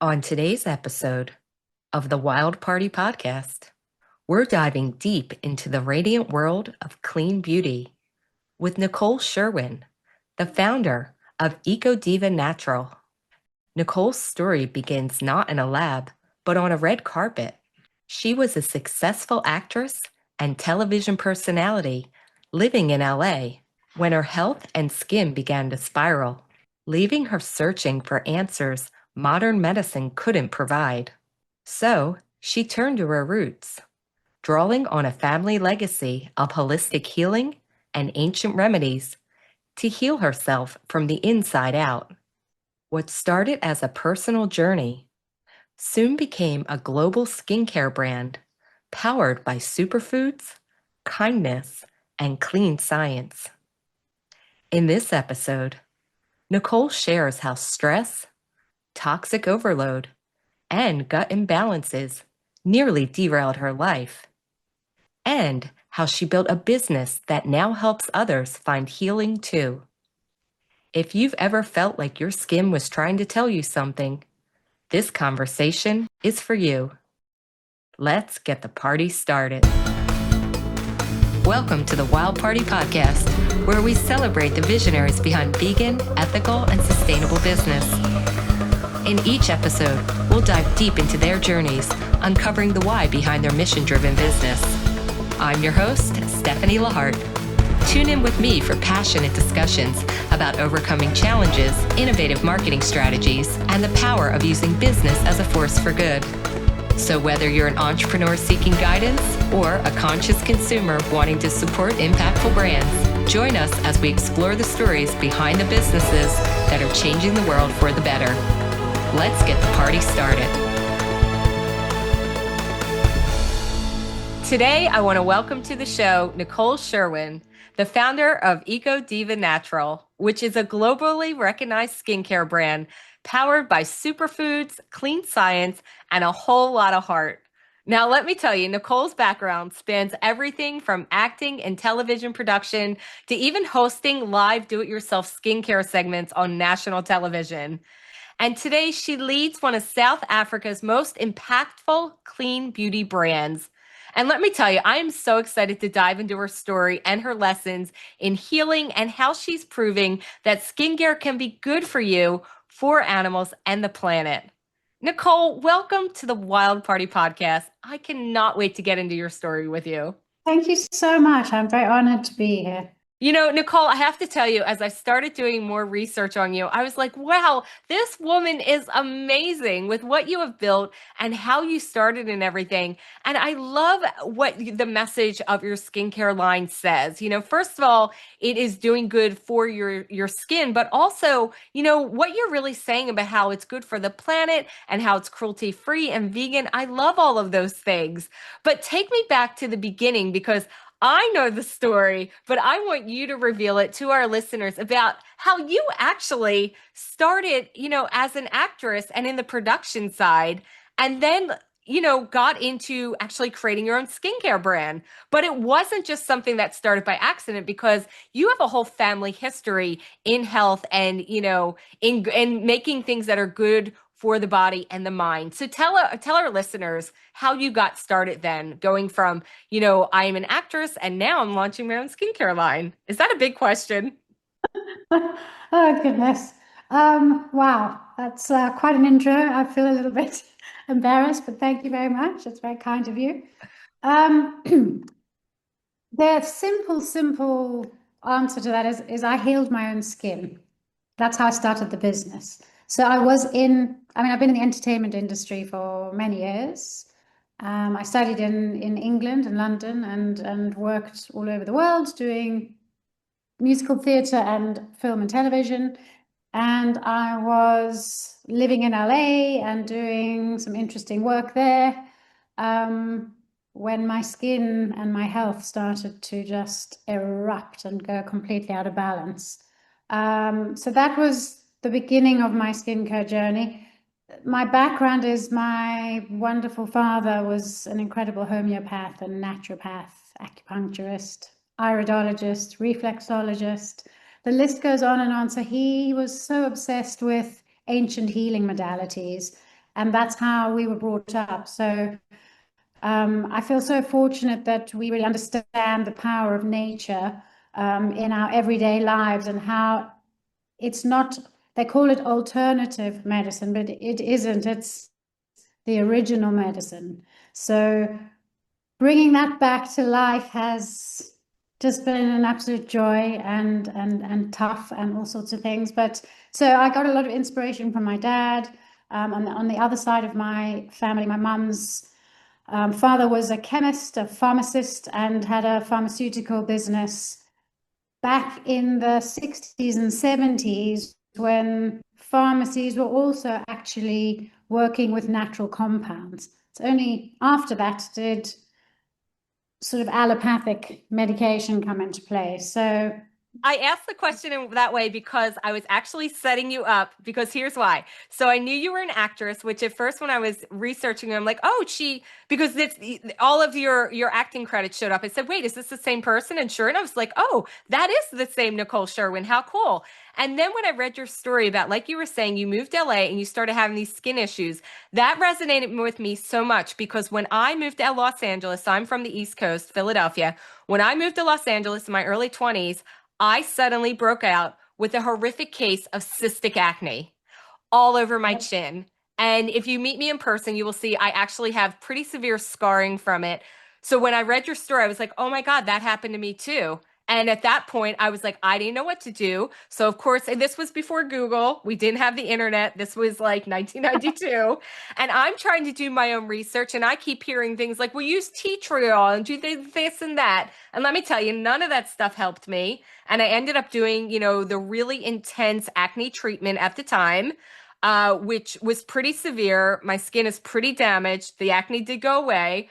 On today's episode of the Wild Party Podcast, we're diving deep into the radiant world of clean beauty with Nicole Sherwin, the founder of Eco Diva Natural. Nicole's story begins not in a lab, but on a red carpet. She was a successful actress and television personality living in LA when her health and skin began to spiral, leaving her searching for answers modern medicine couldn't provide. So she turned to her roots, drawing on a family legacy of holistic healing and ancient remedies to heal herself from the inside out. What started as a personal journey soon became a global skincare brand powered by superfoods, kindness, and clean science. In this episode, Nicole shares how stress, toxic overload, and gut imbalances nearly derailed her life, and how she built a business that now helps others find healing too. If you've ever felt like your skin was trying to tell you something, this conversation is for you. Let's get the party started. Welcome to the Wild Party Podcast, where we celebrate the visionaries behind vegan, ethical, and sustainable business. In each episode, we'll dive deep into their journeys, uncovering the why behind their mission-driven business. I'm your host, Stephanie Lahart. Tune in with me for passionate discussions about overcoming challenges, innovative marketing strategies, and the power of using business as a force for good. So whether you're an entrepreneur seeking guidance or a conscious consumer wanting to support impactful brands, join us as we explore the stories behind the businesses that are changing the world for the better. Let's get the party started. Today, I want to welcome to the show Nicole Sherwin, the founder of Eco Diva Natural, which is a globally recognized skincare brand powered by superfoods, clean science, and a whole lot of heart. Now, let me tell you, Nicole's background spans everything from acting and television production to even hosting live do-it-yourself skincare segments on national television. And today she leads one of South Africa's most impactful clean beauty brands. And let me tell you, I am so excited to dive into her story and her lessons in healing and how she's proving that skincare can be good for you, for animals, and the planet. Nicole, welcome to the Wild Party Podcast. I cannot wait to get into your story with you. Thank you so much. I'm very honored to be here. You know, Nicole, I have to tell you, as I started doing more research on you, I was like, wow, this woman is amazing with what you have built and how you started and everything. And I love what the message of your skincare line says. You know, first of all, it is doing good for your skin, but also, you know, what you're really saying about how it's good for the planet and how it's cruelty-free and vegan. I love all of those things. But take me back to the beginning, because I know the story, but I want you to reveal it to our listeners about how you actually started, you know, as an actress and in the production side, and then, you know, got into actually creating your own skincare brand. But it wasn't just something that started by accident, because you have a whole family history in health and, you know, in making things that are good for the body and the mind. So tell our listeners how you got started then, going from, you know, I am an actress and now I'm launching my own skincare line. Is that a big question? Oh, goodness. Wow, that's quite an intro. I feel a little bit embarrassed, but thank you very much. It's very kind of you. The simple answer to that is I healed my own skin. That's how I started the business. So I've been in the entertainment industry for many years. I studied in England and London and worked all over the world doing musical theatre and film and television. And I was living in LA and doing some interesting work there when my skin and my health started to just erupt and go completely out of balance. So that was the beginning of my skincare journey. My background is my wonderful father was an incredible homeopath and naturopath, acupuncturist, iridologist, reflexologist. The list goes on and on. So he was so obsessed with ancient healing modalities And that's how we were brought up. So I feel so fortunate that we really understand the power of nature in our everyday lives, and how it's not, they call it alternative medicine, but it isn't. It's the original medicine. So bringing that back to life has just been an absolute joy, and tough and all sorts of things. But so I got a lot of inspiration from my dad. On the other side of my family, my mum's father was a chemist, a pharmacist, and had a pharmaceutical business back in the 60s and 70s, when pharmacies were also actually working with natural compounds. It's only after that did sort of allopathic medication come into play. So I asked the question in that way because I was actually setting you up, because here's why. So I knew you were an actress, which at first when I was researching, I'm like, oh, because it's all of your acting credits showed up. I said, wait, is this the same person? And sure enough, I was like, oh, that is the same Nicole Sherwin. How cool. And then when I read your story about, like you were saying, you moved to LA and you started having these skin issues, that resonated with me so much, because when I moved to Los Angeles, I'm from the East Coast, Philadelphia. When I moved to Los Angeles in my early 20s, I suddenly broke out with a horrific case of cystic acne all over my chin. And if you meet me in person, you will see I actually have pretty severe scarring from it. So when I read your story, I was like, oh my God, that happened to me too. And at that point, I was like, I didn't know what to do. So, of course, and this was before Google. We didn't have the internet. This was like 1992. And I'm trying to do my own research. And I keep hearing things like, well, use tea tree oil and do this and that. And let me tell you, none of that stuff helped me. And I ended up doing, the really intense acne treatment at the time, which was pretty severe. My skin is pretty damaged. The acne did go away.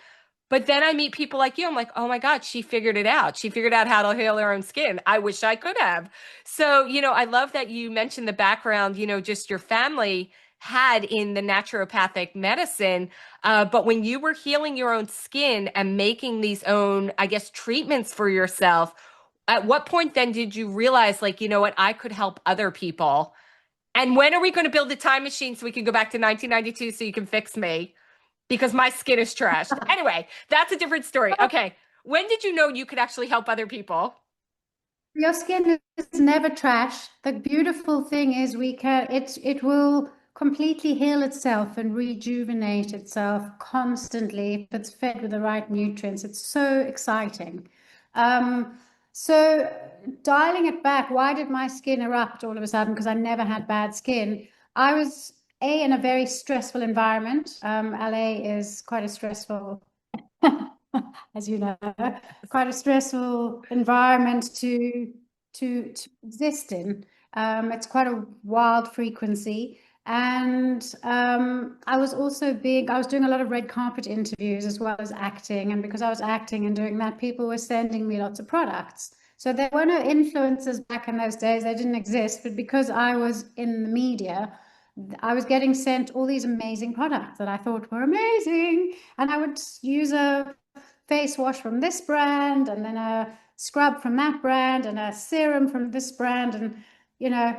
But then I meet people like you. I'm like, oh my God, she figured it out. She figured out how to heal her own skin. I wish I could have. So, I love that you mentioned the background, just your family had in the naturopathic medicine. But when you were healing your own skin and making these own, I guess, treatments for yourself, at what point then did you realize, like, you know what, I could help other people? And when are we going to build a time machine so we can go back to 1992 so you can fix me? Because my skin is trashed. Anyway, that's a different story. Okay. When did you know you could actually help other people? your skin is never trash. The beautiful thing is it will completely heal itself and rejuvenate itself constantly if it's fed with the right nutrients. It's so exciting. So dialing it back, why did my skin erupt all of a sudden? Because I never had bad skin. I was in a very stressful environment. LA is quite a stressful as you know, quite a stressful environment to exist in. It's quite a wild frequency. And I was also I was doing a lot of red carpet interviews as well as acting. And because I was acting and doing that, people were sending me lots of products. So there were no influencers back in those days, they didn't exist. But because I was in the media, I was getting sent all these amazing products that I thought were amazing. And I would use a face wash from this brand, and then a scrub from that brand, and a serum from this brand, and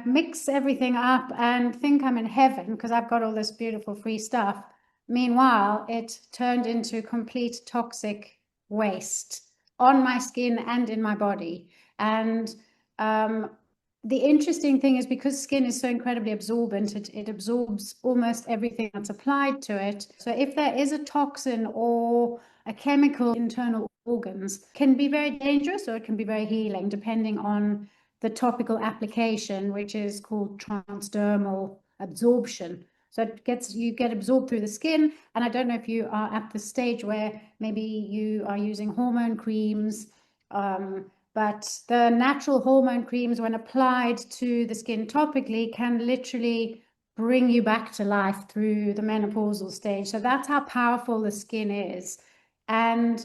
mix everything up and think I'm in heaven because I've got all this beautiful free stuff. Meanwhile, it turned into complete toxic waste on my skin and in my body. And the interesting thing is, because skin is so incredibly absorbent, it absorbs almost everything that's applied to it. So if there is a toxin or a chemical internal organs, can be very dangerous or it can be very healing depending on the topical application, which is called transdermal absorption. So you get absorbed through the skin. And I don't know if you are at the stage where maybe you are using hormone creams, but the natural hormone creams, when applied to the skin topically, can literally bring you back to life through the menopausal stage. So that's how powerful the skin is. And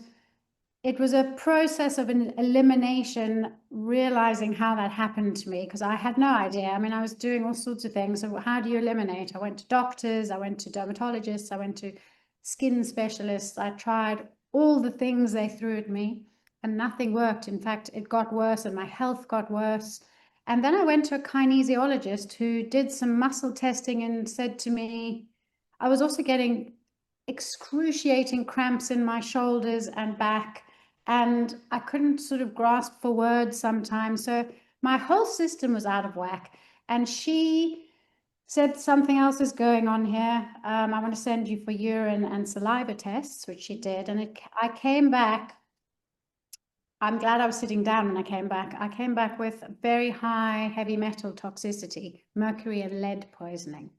it was a process of an elimination, realizing how that happened to me, because I had no idea. I mean, I was doing all sorts of things. So how do you eliminate? I went to doctors, I went to dermatologists, I went to skin specialists. I tried all the things they threw at me, and nothing worked. In fact, it got worse and my health got worse. And then I went to a kinesiologist who did some muscle testing and said to me, I was also getting excruciating cramps in my shoulders and back, and I couldn't sort of grasp for words sometimes. So my whole system was out of whack. And she said something else is going on here. I want to send you for urine and saliva tests, which she did. And I came back. I'm glad I was sitting down when I came back. I came back with very high heavy metal toxicity, mercury and lead poisoning.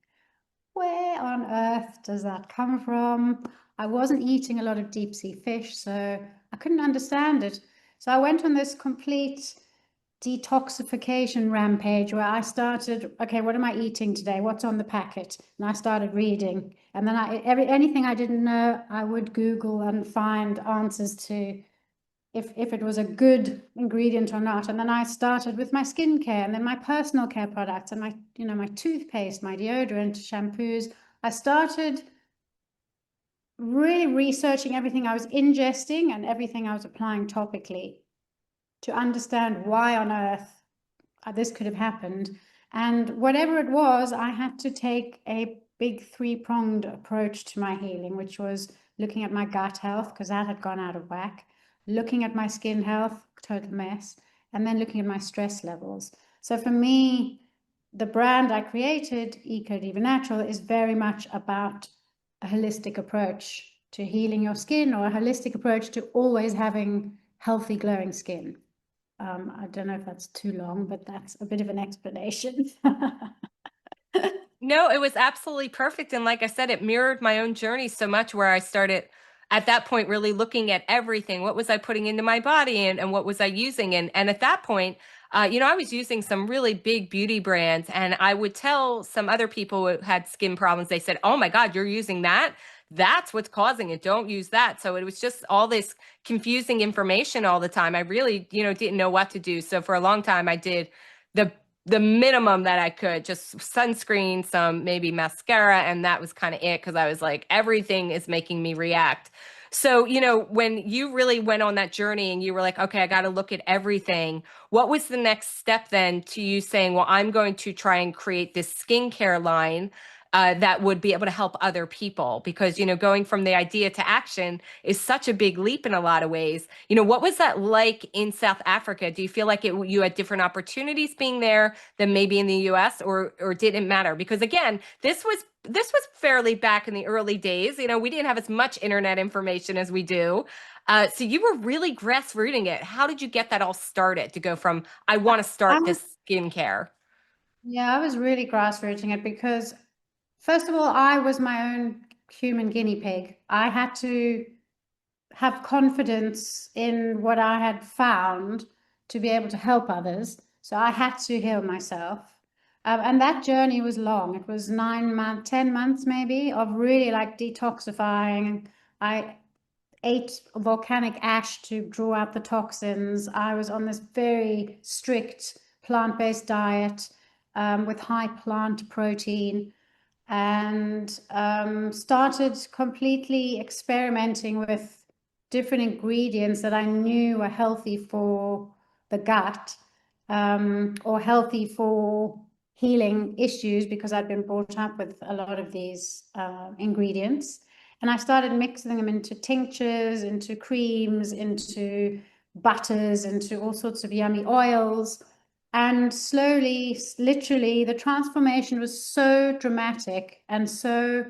Where on earth does that come from? I wasn't eating a lot of deep sea fish, so I couldn't understand it. So I went on this complete detoxification rampage where I started, okay, what am I eating today? What's on the packet? And I started reading. And then anything I didn't know, I would Google and find answers to if it was a good ingredient or not. And then I started with my skincare and then my personal care products and my toothpaste, my deodorant, shampoos. I started really researching everything I was ingesting and everything I was applying topically to understand why on earth this could have happened. And whatever it was, I had to take a big three-pronged approach to my healing, which was looking at my gut health, because that had gone out of whack, looking at my skin health, total mess, and then looking at my stress levels. So for me, the brand I created, Eco Diva Natural, is very much about a holistic approach to healing your skin, or a holistic approach to always having healthy, glowing skin. I don't know if that's too long, but that's a bit of an explanation. No, it was absolutely perfect. And like I said, it mirrored my own journey so much where I started at that point really looking at everything. What was I putting into my body and what was I using? And at that point, I was using some really big beauty brands, and I would tell some other people who had skin problems, they said, "Oh my God, you're using that? That's what's causing it. Don't use that." So it was just all this confusing information all the time. I really, didn't know what to do. So for a long time, I did the the minimum that I could, just sunscreen, some maybe mascara, and that was kind of it because I was like, everything is making me react. So, when you really went on that journey and you were like, okay, I got to look at everything, what was the next step then to you saying, well, I'm going to try and create this skincare line that would be able to help other people? Because, going from the idea to action is such a big leap in a lot of ways. What was that like in South Africa? Do you feel like you had different opportunities being there than maybe in the US, or did it matter? Because again, this was fairly back in the early days. We didn't have as much internet information as we do. So you were really grassrooting it. How did you get that all started to go from, I want to I start was, this skincare? yeah, I was really grassrooting it because, first of all, I was my own human guinea pig. I had to have confidence in what I had found to be able to help others. So I had to heal myself. And that journey was long. It was 9 months, 10 months maybe of really like detoxifying. I ate volcanic ash to draw out the toxins. I was on this very strict plant-based diet with high plant protein, and started completely experimenting with different ingredients that I knew were healthy for the gut, or healthy for healing issues, because I'd been brought up with a lot of these ingredients. And I started mixing them into tinctures, into creams, into butters, into all sorts of yummy oils. And slowly, literally, the transformation was so dramatic and so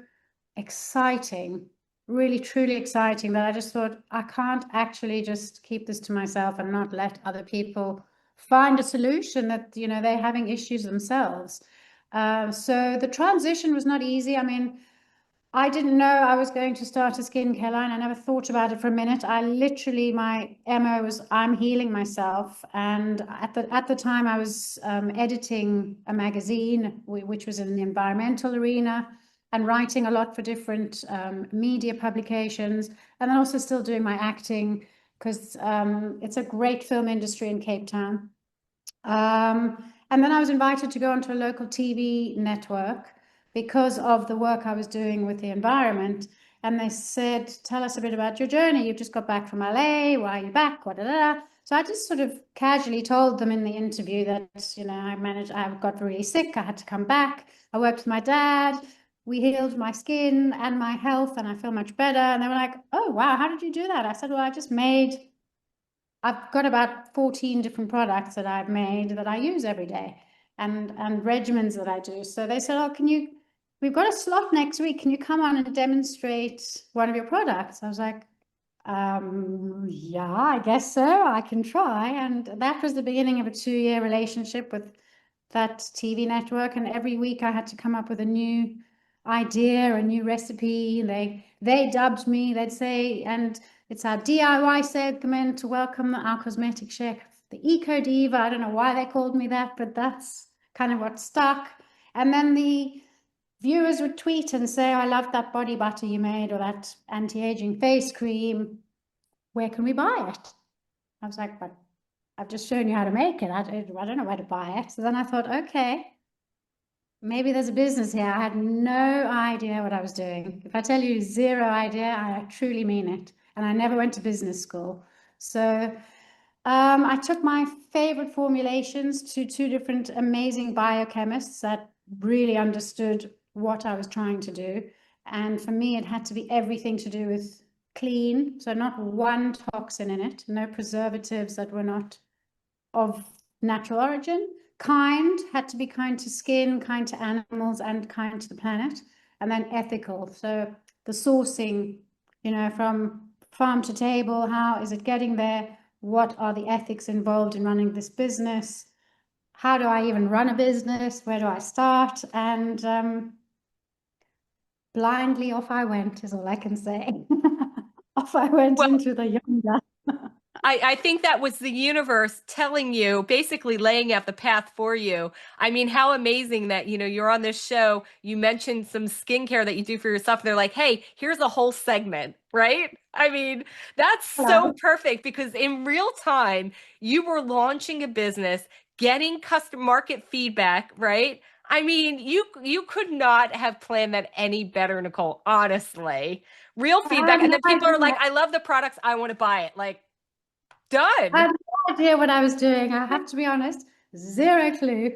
exciting, really, truly exciting, that I just thought, I can't actually just keep this to myself and not let other people find a solution that, they're having issues themselves. So the transition was not easy. I mean, I didn't know I was going to start a skincare line. I never thought about it for a minute. I literally, my MO was, I'm healing myself. And at the time, I was editing a magazine, which was in the environmental arena, and writing a lot for different media publications, and then also still doing my acting, because it's a great film industry in Cape Town. And then I was invited to go onto a local TV network because of the work I was doing with the environment. And they said, tell us a bit about your journey. You've just got back from LA. Why are you back? So I just sort of casually told them in the interview that, I got really sick. I had to come back. I worked with my dad. we healed my skin and my health, and I feel much better. And they were like, oh, wow, how did you do that? I said, well, I've got about 14 different products that I've made that I use every day, and regimens that I do. So they said, oh, we've got a slot next week. Can you come on and demonstrate one of your products? I was like, yeah, I guess so. I can try. And that was the beginning of a 2-year relationship with that TV network. And every week I had to come up with a new idea, a new recipe. They dubbed me, they'd say, and it's our DIY segment to welcome our cosmetic chef, the Eco Diva. I don't know why they called me that, but that's kind of what stuck. And then the viewers would tweet and say, I love that body butter you made, or that anti-aging face cream. Where can we buy it? I was like, but I've just shown you how to make it. I don't know where to buy it. So then I thought, okay, maybe there's a business here. I had no idea what I was doing. If I tell you zero idea, I truly mean it. And I never went to business school. So I took my favorite formulations to 2 different amazing biochemists that really understood what I was trying to do. And for me, it had to be everything to do with clean. So not one toxin in it, no preservatives that were not of natural origin. Kind, had to be kind to skin, kind to animals, and kind to the planet. And then ethical. So the sourcing, from farm to table, how is it getting there? What are the ethics involved in running this business? How do I even run a business? Where do I start? And blindly off I went, is all I can say. Off I went Well, into the yonder. I think that was the universe telling you, basically laying out the path for you. I mean, how amazing that, you're on this show. You mentioned some skincare that you do for yourself. And they're like, hey, here's a whole segment, right? I mean, that's so Hello. perfect because in real time, you were launching a business, getting customer market feedback, right? I mean, you could not have planned that any better, Nicole, honestly. Real I feedback. had And no then people are like, idea. I love the products, I want to buy it. Like, I done. had no idea what I was doing. I have to be honest, zero clue.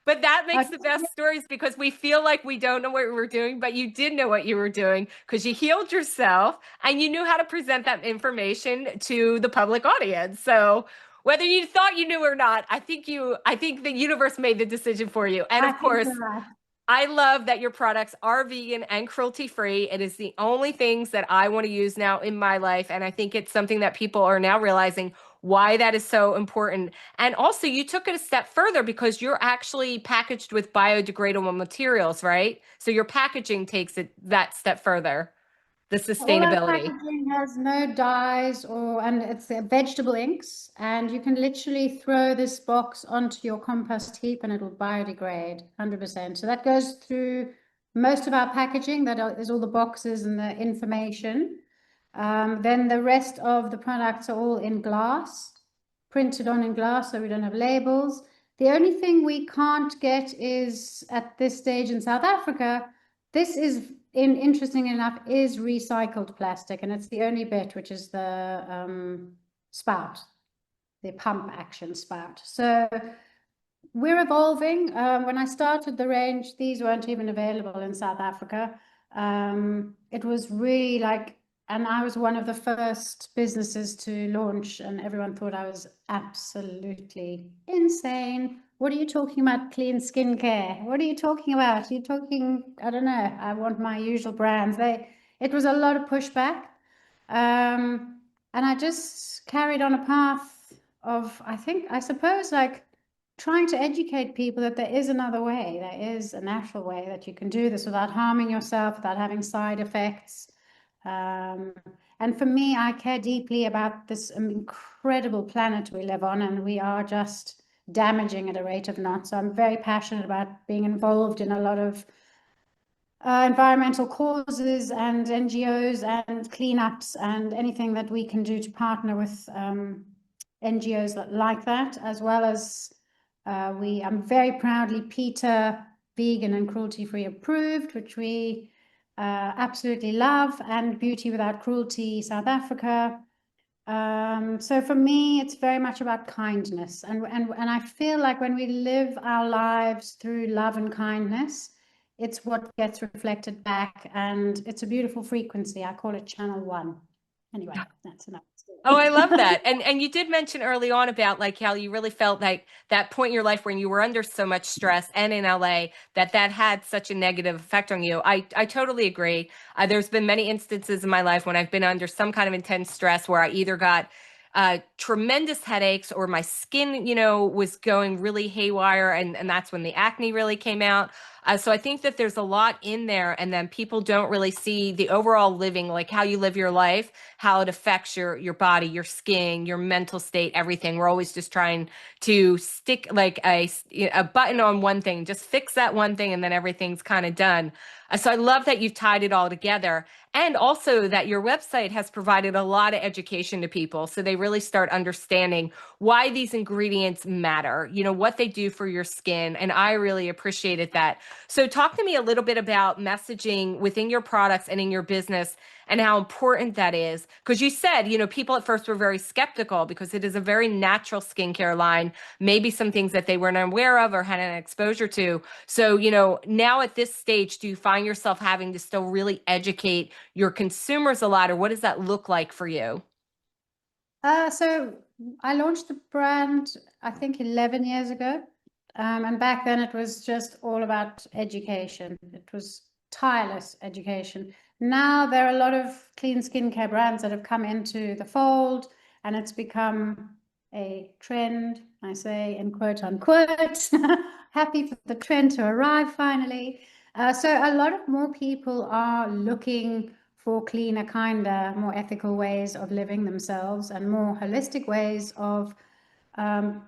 But that I, makes the best stories because we feel like we don't know what we were doing, but you did know what you were doing because you healed yourself and you knew how to present that information to the public audience. So whether you thought you knew or not, I think the universe made the decision for you. And I of think course, you're right. I love that your products are vegan and cruelty free. It is the only things that I want to use now in my life. And I think it's something that people are now realizing why that is so important. And also, you took it a step further because you're actually packaged with biodegradable materials, right? So your packaging takes it that step further, the All our sustainability. packaging has no dyes and it's vegetable inks, and you can literally throw this box onto your compost heap and it'll biodegrade 100%. So that goes through most of our packaging. Is all the boxes and the information. Then the rest of the products are all in glass, printed on in glass, so we don't have labels. The only thing we can't get is at this stage in South Africa. This is interesting enough, is recycled plastic, and it's the only bit, which is the spout, the pump action spout. So we're evolving. When I started the range, these weren't even available in South Africa. It was really like, and I was one of the first businesses to launch, and everyone thought I was absolutely insane. What are you talking about, clean skincare? What are you talking about? You're talking, I don't know, I want my usual brands. It was a lot of pushback. And I just carried on a path of, I suppose, like trying to educate people that there is another way. There is a natural way that you can do this without harming yourself, without having side effects. Um, and for me, I care deeply about this incredible planet we live on, and we are just damaging at a rate of knots. So I'm very passionate about being involved in a lot of environmental causes and NGOs and cleanups and anything that we can do to partner with NGOs like that, as well as I'm very proudly PETA vegan and cruelty-free approved, which we absolutely love, and Beauty Without Cruelty South Africa. So for me, it's very much about kindness, and I feel like when we live our lives through love and kindness, it's what gets reflected back, and it's a beautiful frequency. I call it channel one. Anyway, that's another Oh, I story. love that. And you did mention early on about like how you really felt like that point in your life when you were under so much stress and in LA that that had such a negative effect on you. I totally agree. There's been many instances in my life when I've been under some kind of intense stress where I either got tremendous headaches or my skin, was going really haywire, and that's when the acne really came out. So I think that there's a lot in there, and then people don't really see the overall living, like how you live your life, how it affects your body, your skin, your mental state, everything. We're always just trying to stick like a button on one thing, just fix that one thing, and then everything's kind of done. So I love that you've tied it all together. And also that your website has provided a lot of education to people. So they really start understanding why these ingredients matter, what they do for your skin. And I really appreciated that. So talk to me a little bit about messaging within your products and in your business and how important that is. Because you said, people at first were very skeptical because it is a very natural skincare line, maybe some things that they weren't aware of or had an exposure to. So, now at this stage, do you find yourself having to still really educate your consumers a lot, or what does that look like for you? So I launched the brand, I think 11 years ago. And back then it was just all about education. It was tireless education. Now there are a lot of clean skincare brands that have come into the fold, and it's become a trend, I say in quote unquote, happy for the trend to arrive finally. So a lot of more people are looking for cleaner, kinder, more ethical ways of living themselves and more holistic ways of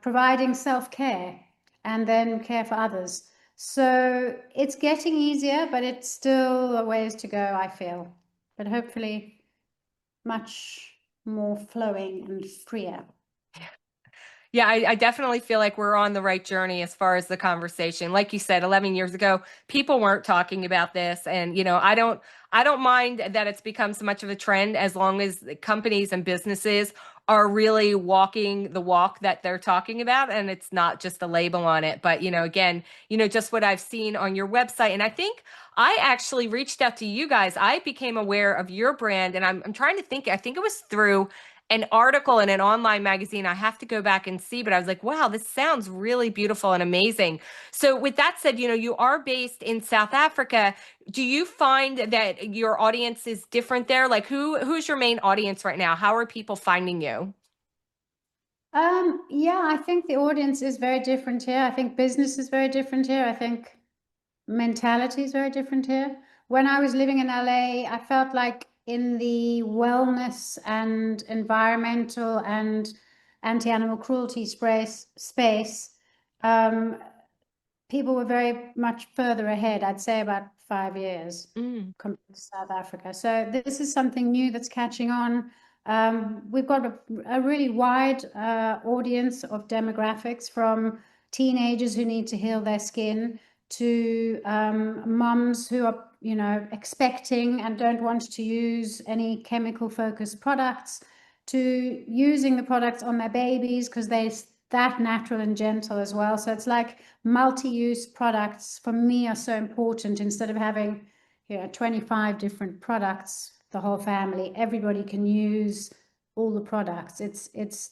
providing self-care and then care for others. So it's getting easier, but it's still a ways to go, I feel. But hopefully much more flowing and freer. Yeah, I definitely feel like we're on the right journey as far as the conversation. Like you said, 11 years ago, people weren't talking about this. And, I don't mind that it's become so much of a trend as long as the companies and businesses are really walking the walk that they're talking about. And it's not just a label on it. But, again, just what I've seen on your website. And I think I actually reached out to you guys. I became aware of your brand, and I'm trying to think, I think it was through an article in an online magazine. I have to go back and see, but I was like, wow, this sounds really beautiful and amazing. So with that said, you are based in South Africa. Do you find that your audience is different there? Like who's your main audience right now? How are people finding you? Yeah, I think the audience is very different here. I think business is very different here. I think mentality is very different here. When I was living in LA, I felt like in the wellness and environmental and anti-animal cruelty space, um, people were very much further ahead. I'd say about 5 years Mm. compared to South Africa. So this is something new that's catching on. We've got a really wide audience of demographics, from teenagers who need to heal their skin to mums who are, expecting and don't want to use any chemical focused products, to using the products on their babies because they're that natural and gentle as well. So it's like multi-use products for me are so important. Instead of having 25 different products, the whole family, everybody can use all the products. It's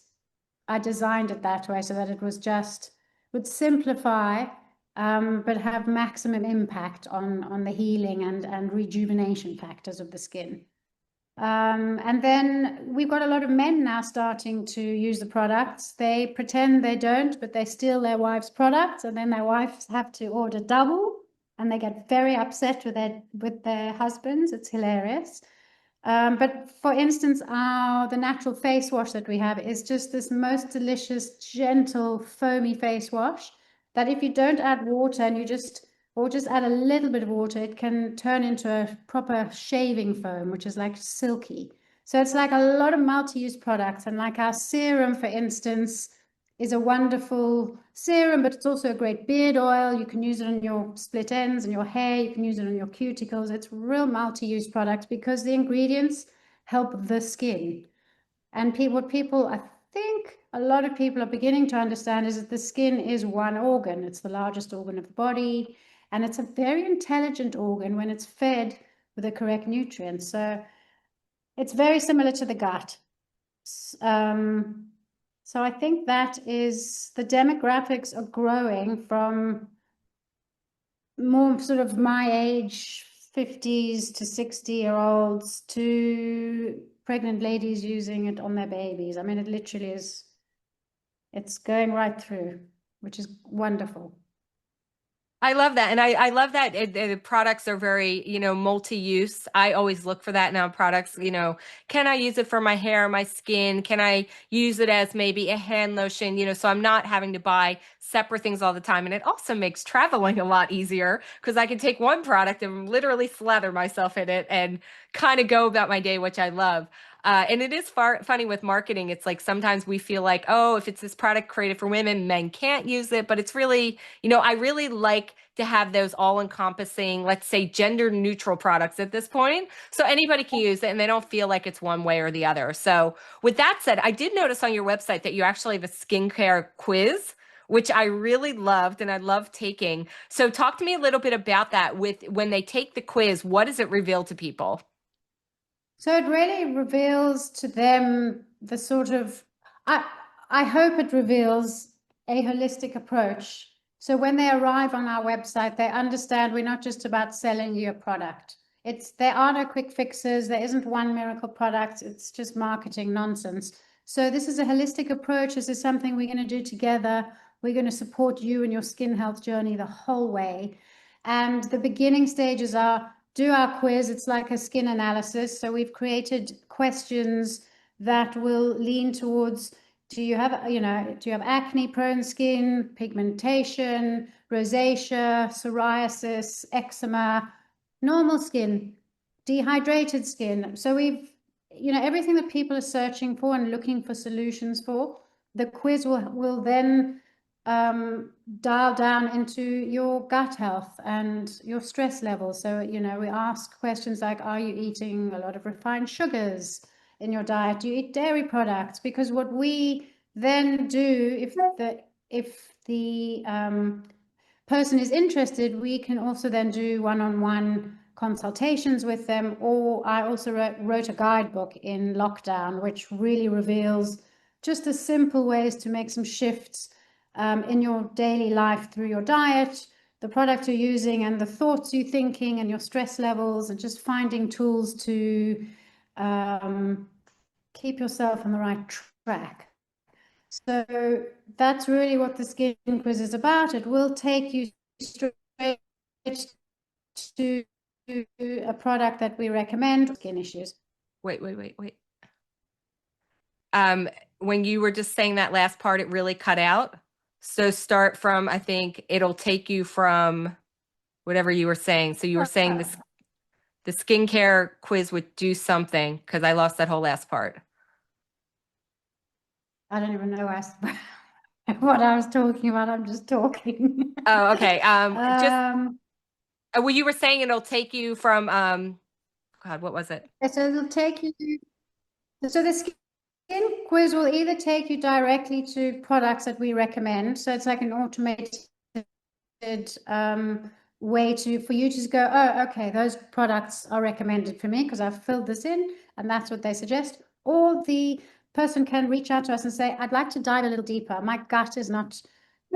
I designed it that way so that it was just would simplify, but have maximum impact on the healing and rejuvenation factors of the skin. And then we've got a lot of men now starting to use the products. They pretend they don't, but they steal their wives' products, and then their wives have to order double, and they get very upset with their husbands. It's hilarious. But for instance, the natural face wash that we have is just this most delicious, gentle, foamy face wash that if you don't add water and or just add a little bit of water, it can turn into a proper shaving foam, which is like silky. So it's like a lot of multi-use products. And like our serum, for instance, is a wonderful serum, but it's also a great beard oil. You can use it on your split ends and your hair. You can use it on your cuticles. It's a real multi-use product because the ingredients help the skin. And what people, I think a lot of people are beginning to understand is that the skin is one organ. It's the largest organ of the body. And it's a very intelligent organ when it's fed with the correct nutrients. So it's very similar to the gut. Um, so I think that is the demographics are growing from more sort of my age, 50s to 60-year-olds, to pregnant ladies using it on their babies. I mean, it literally is, it's going right through, which is wonderful. I love that. And I love that the products are very, multi-use. I always look for that now in products, can I use it for my hair, my skin? Can I use it as maybe a hand lotion, so I'm not having to buy separate things all the time. And it also makes traveling a lot easier because I can take one product and literally slather myself in it and kind of go about my day, which I love. And it is funny with marketing. It's like sometimes we feel like, oh, if it's this product created for women, men can't use it. But it's really, I really like to have those all-encompassing, let's say, gender-neutral products at this point. So anybody can use it and they don't feel like it's one way or the other. So with that said, I did notice on your website that you actually have a skincare quiz, which I really loved and I love taking. So talk to me a little bit about that. With when they take the quiz, what does it reveal to people? So it really reveals to them the sort of, I, I hope it reveals a holistic approach. So when they arrive on our website, they understand we're not just about selling you a product. There are no quick fixes. There isn't one miracle product. It's just marketing nonsense. So this is a holistic approach. This is something we're going to do together. We're going to support you in your skin health journey the whole way. And the beginning stages are do our quiz. It's like a skin analysis. So we've created questions that will lean towards, do you have acne prone skin, pigmentation, rosacea, psoriasis, eczema, normal skin, dehydrated skin. So we've, everything that people are searching for and looking for solutions for, the quiz will then dial down into your gut health and your stress levels. So, we ask questions like, are you eating a lot of refined sugars in your diet? Do you eat dairy products? Because what we then do, if the person is interested, we can also then do one-on-one consultations with them. Or I also wrote a guidebook in lockdown, which really reveals just the simple ways to make some shifts in your daily life through your diet, the product you're using, and the thoughts you're thinking, and your stress levels, and just finding tools to keep yourself on the right track. So that's really what the skin quiz is about. It will take you straight to a product that we recommend, skin issues. Wait. When you were just saying that last part, it really cut out. So start from, I think it'll take you from whatever you were saying. So you were saying this, the skincare quiz would do something because I lost that whole last part. I don't even know what I was talking about. I'm just talking. Oh, okay. Just Um, well, you were saying it'll take you from God, what was it? so it'll take you. So the skin quiz will either take you directly to products that we recommend. So it's like an automated way for you to go, oh, okay, those products are recommended for me because I've filled this in and that's what they suggest. Or the person can reach out to us and say, I'd like to dive a little deeper. My gut is not,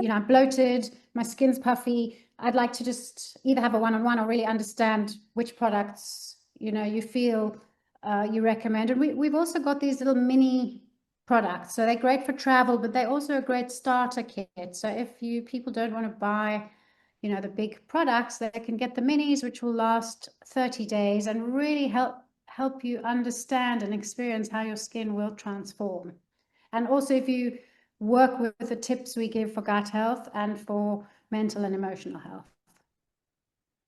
I'm bloated, my skin's puffy. I'd like to just either have a one-on-one or really understand which products, you feel you recommend. And we've also got these little mini products. So they're great for travel, but they're also a great starter kit. So if people don't want to buy the big products, they can get the minis, which will last 30 days and really help you understand and experience how your skin will transform. And also if you work with the tips we give for gut health and for mental and emotional health.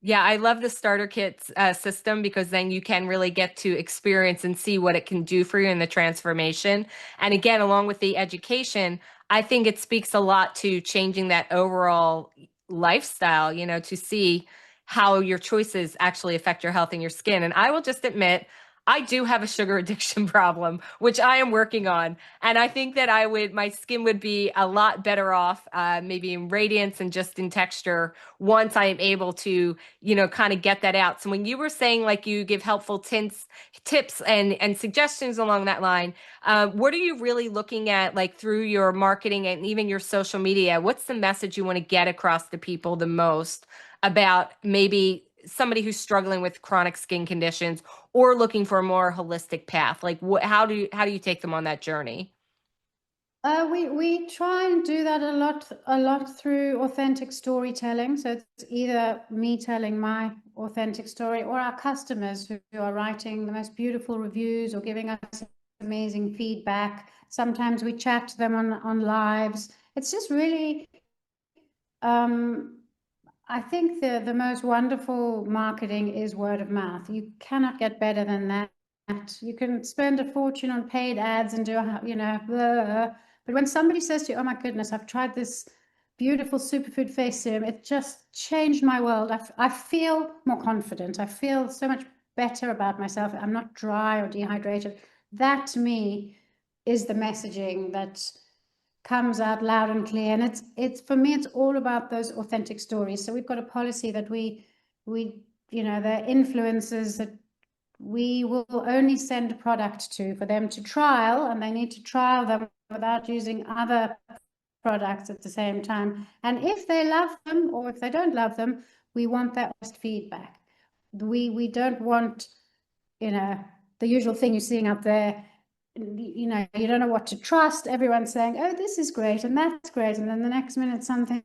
Yeah, I love the starter kit system because then you can really get to experience and see what it can do for you in the transformation. And again, along with the education, I think it speaks a lot to changing that overall lifestyle, to see how your choices actually affect your health and your skin. And I will just admit, I do have a sugar addiction problem, which I am working on. And I think that my skin would be a lot better off, maybe in radiance and just in texture once I am able to, kind of get that out. So when you were saying like you give helpful tips and suggestions along that line, what are you really looking at, like through your marketing and even your social media? What's the message you want to get across to people the most about maybe somebody who's struggling with chronic skin conditions or looking for a more holistic path? Like how do you take them on that journey? We try and do that a lot through authentic storytelling. So it's either me telling my authentic story or our customers who are writing the most beautiful reviews or giving us amazing feedback. Sometimes we chat to them on lives. It's just really, I think the most wonderful marketing is word of mouth. You cannot get better than that. You can spend a fortune on paid ads and do blah. But when somebody says to you, "Oh my goodness, I've tried this beautiful superfood face serum. It just changed my world. I feel more confident. I feel so much better about myself. I'm not dry or dehydrated." That to me is the messaging that comes out loud and clear. And it's for me, it's all about those authentic stories. So we've got a policy that we the influencers that we will only send a product to for them to trial, and they need to trial them without using other products at the same time. And if they love them or if they don't love them, we want that feedback. We don't want, the usual thing you're seeing out there. You don't know what to trust. Everyone's saying, "Oh, this is great and that's great," and then the next minute something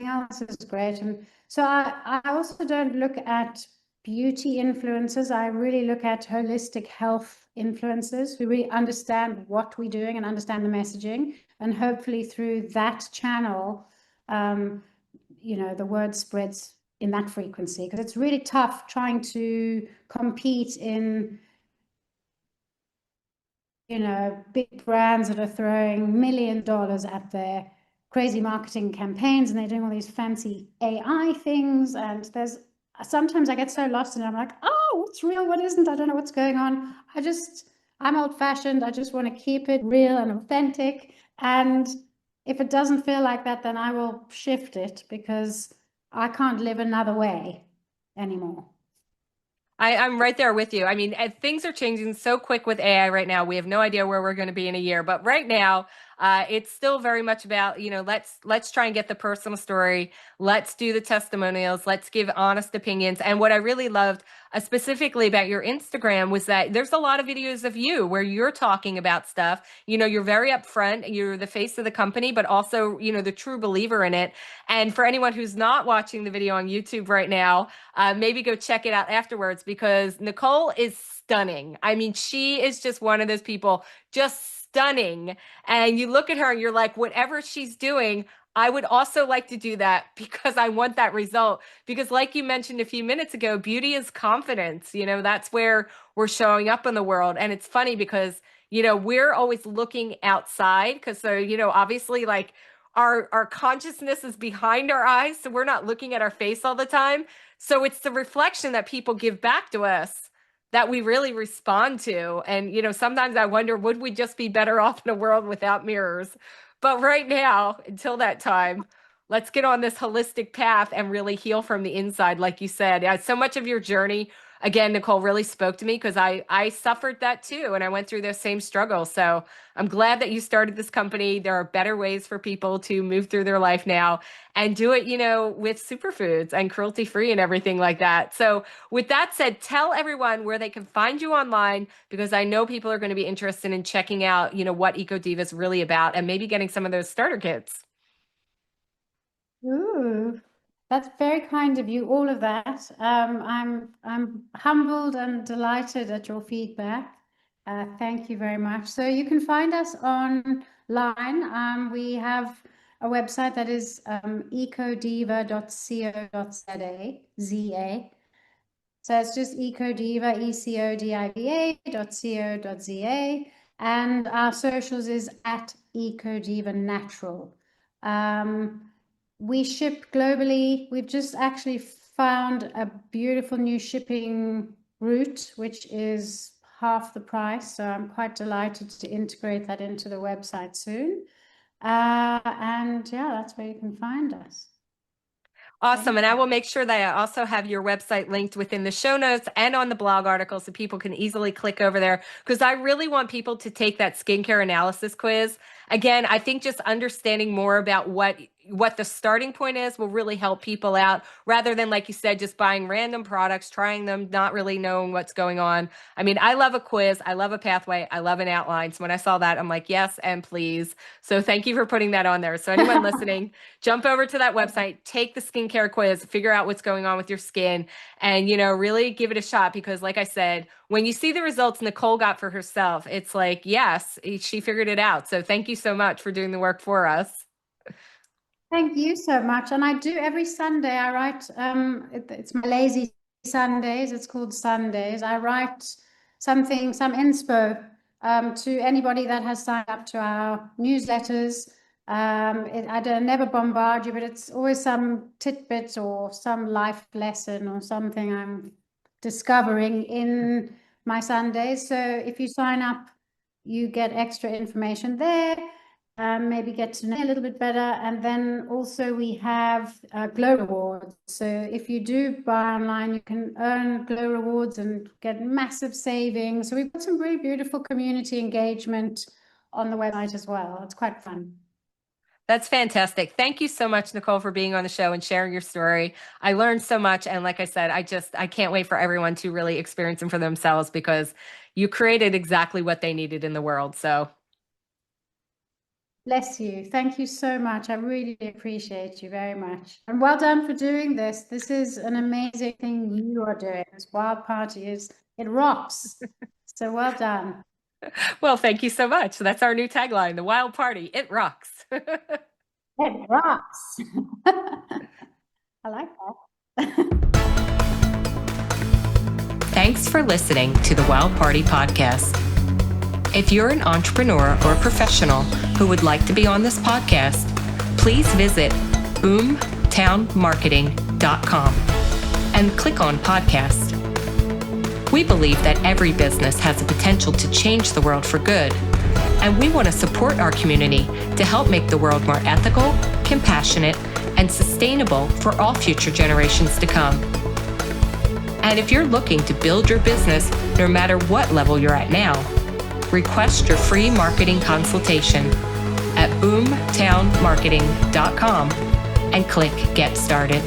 else is great. And so I also don't look at beauty influencers. I really look at holistic health influencers who really understand what we're doing and understand the messaging, and hopefully through that channel, the word spreads in that frequency, because it's really tough trying to compete in big brands that are throwing $1 million at their crazy marketing campaigns, and they're doing all these fancy AI things. And sometimes I get so lost and I'm like, oh, what's real, what isn't? I don't know what's going on. I'm old fashioned. I just want to keep it real and authentic. And if it doesn't feel like that, then I will shift it, because I can't live another way anymore. I'm right there with you. I mean, things are changing so quick with AI right now. We have no idea where we're going to be in a year, but right now, it's still very much about, let's try and get the personal story. Let's do the testimonials. Let's give honest opinions. And what I really loved, specifically about your Instagram, was that there's a lot of videos of you where you're talking about stuff. You're very upfront. You're the face of the company, but also, the true believer in it. And for anyone who's not watching the video on YouTube right now, maybe go check it out afterwards, because Nicole is stunning. I mean, she is just one of those people, just stunning. And you look at her and you're like, whatever she's doing, I would also like to do that because I want that result. Because, like you mentioned a few minutes ago, beauty is confidence. That's where we're showing up in the world. And it's funny because, we're always looking outside, because so, obviously, like, our consciousness is behind our eyes, so we're not looking at our face all the time. So it's the reflection that people give back to us that we really respond to. And, sometimes I wonder, would we just be better off in a world without mirrors? But right now, until that time, let's get on this holistic path and really heal from the inside. Like you said, so much of your journey, again, Nicole, really spoke to me, because I suffered that too. And I went through those same struggles. So I'm glad that you started this company. There are better ways for people to move through their life now and do it, with superfoods and cruelty-free and everything like that. So with that said, tell everyone where they can find you online, because I know people are going to be interested in checking out, what Eco Diva is really about, and maybe getting some of those starter kits. Ooh, that's very kind of you, all of that. I'm humbled and delighted at your feedback. Thank you very much. So you can find us online. We have a website that is ecodiva.co.za. So it's just ecodiva, ecodiva.co.za. And our socials is at Eco Diva Natural. We ship globally. We've just actually found a beautiful new shipping route, which is half the price. So I'm quite delighted to integrate that into the website soon. And yeah, that's where you can find us. Awesome. And I will make sure that I also have your website linked within the show notes and on the blog article so people can easily click over there, because I really want people to take that skincare analysis quiz. Again, I think just understanding more about what the starting point is will really help people out, rather than, like you said, just buying random products, trying them, not really knowing what's going on. I mean, I love a quiz. I love a pathway. I love an outline. So when I saw that, I'm like, yes, and please. So thank you for putting that on there. So anyone listening, jump over to that website, take the skincare quiz, figure out what's going on with your skin, and, really give it a shot, because like I said, when you see the results Nicole got for herself, it's like, yes, she figured it out. So thank you so much for doing the work for us. Thank you so much. And I do every Sunday, I write, it's my lazy Sundays, it's called Sundays. I write some inspo to anybody that has signed up to our newsletters. I don't never bombard you, but it's always some tidbit or some life lesson or something I'm discovering in my Sundays. So if you sign up, you get extra information there. Maybe get to know a little bit better. And then also we have Glow Rewards. So if you do buy online, you can earn Glow Rewards and get massive savings. So we've got some really beautiful community engagement on the website as well. It's quite fun. That's fantastic. Thank you so much, Nicole, for being on the show and sharing your story. I learned so much. And like I said, I can't wait for everyone to really experience them for themselves, because you created exactly what they needed in the world. So bless you. Thank you so much. I really appreciate you very much. And well done for doing this. This is an amazing thing you are doing. This Wild Party it rocks. So well done. well, thank you so much. That's our new tagline, the Wild Party. It rocks. It rocks. I like that. Thanks for listening to the Wild Party podcast. If you're an entrepreneur or professional who would like to be on this podcast, please visit boomtownmarketing.com and click on podcast. We believe that every business has the potential to change the world for good, and we want to support our community to help make the world more ethical, compassionate, and sustainable for all future generations to come. And if you're looking to build your business, no matter what level you're at now, request your free marketing consultation at boomtownmarketing.com and click Get Started.